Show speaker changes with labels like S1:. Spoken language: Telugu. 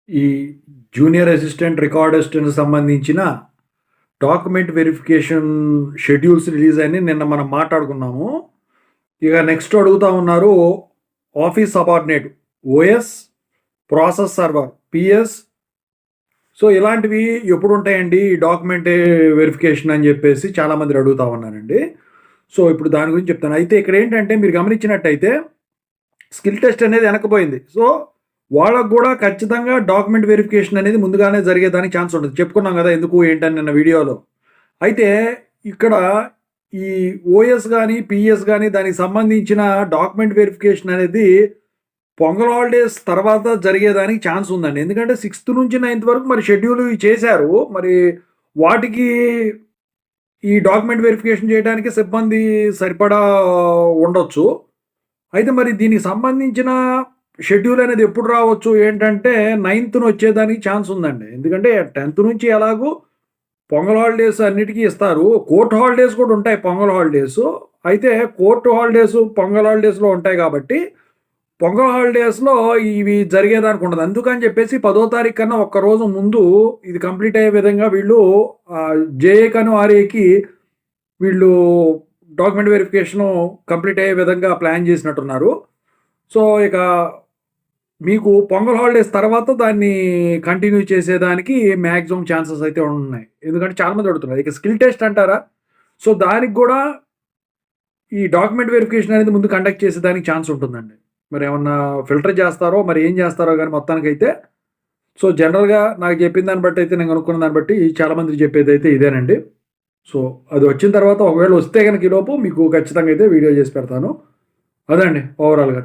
S1: ఈ జూనియర్ అసిస్టెంట్ రికార్డిస్ట్‌కి సంబంధించిన డాక్యుమెంట్ వెరిఫికేషన్ షెడ్యూల్స్ రిలీజ్ అయినాయి. నిన్న మనం మాట్లాడుకున్నాము. ఇక నెక్స్ట్ అడుగుతా ఉన్నారు office subordinate OS, process server PS. So ఇలాంటివి ఎప్పుడు ఉంటాయండి ఈ డాక్యుమెంట్ వెరిఫికేషన్ అని చెప్పేసి చాలామంది అడుగుతా ఉన్నారండి. సో ఇప్పుడు దాని గురించి చెప్తాను. అయితే ఇక్కడ ఏంటంటే మీరు గమనించినట్టయితే స్కిల్ టెస్ట్ అనేది వెనకపోయింది. సో వాళ్ళకు కూడా ఖచ్చితంగా డాక్యుమెంట్ వెరిఫికేషన్ అనేది ముందుగానే జరిగేదానికి ఛాన్స్ ఉంటుంది. చెప్పుకున్నాం కదా ఎందుకు ఏంటని నిన్న వీడియోలో. అయితే ఇక్కడ ఈ ఓఎస్ కానీ పిఎస్ కానీ దానికి సంబంధించిన డాక్యుమెంట్ వెరిఫికేషన్ అనేది పొంగల్ హాలిడేస్ తర్వాత జరిగేదానికి ఛాన్స్ ఉందండి. ఎందుకంటే 6th నుంచి 9th వరకు మరి షెడ్యూల్ చేశారు. మరి వాటికి ఈ డాక్యుమెంట్ వెరిఫికేషన్ చేయడానికి సిబ్బంది సరిపడా ఉండొచ్చు. అయితే మరి దీనికి సంబంధించిన షెడ్యూల్ అనేది ఎప్పుడు రావచ్చు ఏంటంటే 9th వచ్చేదానికి ఛాన్స్ ఉందండి. ఎందుకంటే 10th నుంచి ఎలాగో పొంగల్ హాలిడేస్ అన్నిటికీ ఇస్తారు. కోర్ట్ హాలిడేస్ కూడా ఉంటాయి పొంగల్ హాలిడేస్. అయితే కోర్టు హాలిడేస్ పొంగల్ హాలిడేస్‌లో ఉంటాయి కాబట్టి పొంగల్ హాలిడేస్‌లో ఇవి జరిగేదానికి ఉండదు. అందుకని చెప్పేసి 10వ తారీఖు కన్నా ఒక్కరోజు ముందు ఇది కంప్లీట్ అయ్యే విధంగా వీళ్ళు జేఏకను, ఆర్ఏకి వీళ్ళు డాక్యుమెంట్ వెరిఫికేషను కంప్లీట్ అయ్యే విధంగా ప్లాన్ చేసినట్టున్నారు. సో ఇక మీకు పొంగల్ హాలిడేస్ తర్వాత దాన్ని కంటిన్యూ చేసేదానికి మ్యాక్సిమం ఛాన్సెస్ అయితే ఉన్నాయి. ఎందుకంటే చాలామంది అడుగుతున్నారు. ఇక స్కిల్ టెస్ట్ అంటారా? సో దానికి కూడా ఈ డాక్యుమెంట్ వెరిఫికేషన్ అనేది ముందు కండక్ట్ చేసేదానికి ఛాన్స్ ఉంటుందండి. మరి ఏమన్నా ఫిల్టర్ చేస్తారో మరి ఏం చేస్తారో కానీ మొత్తానికైతే సో జనరల్‌గా నాకు చెప్పిన దాన్ని బట్టి అయితే నేను కనుక్కున్న దాన్ని బట్టి చాలామందికి చెప్పేదైతే ఇదేనండి. సో అది వచ్చిన తర్వాత ఒకవేళ వస్తే గనక ఈలోపు మీకు ఖచ్చితంగా అయితే వీడియో చేసి పెడతాను. అదండి ఓవరాల్‌గా.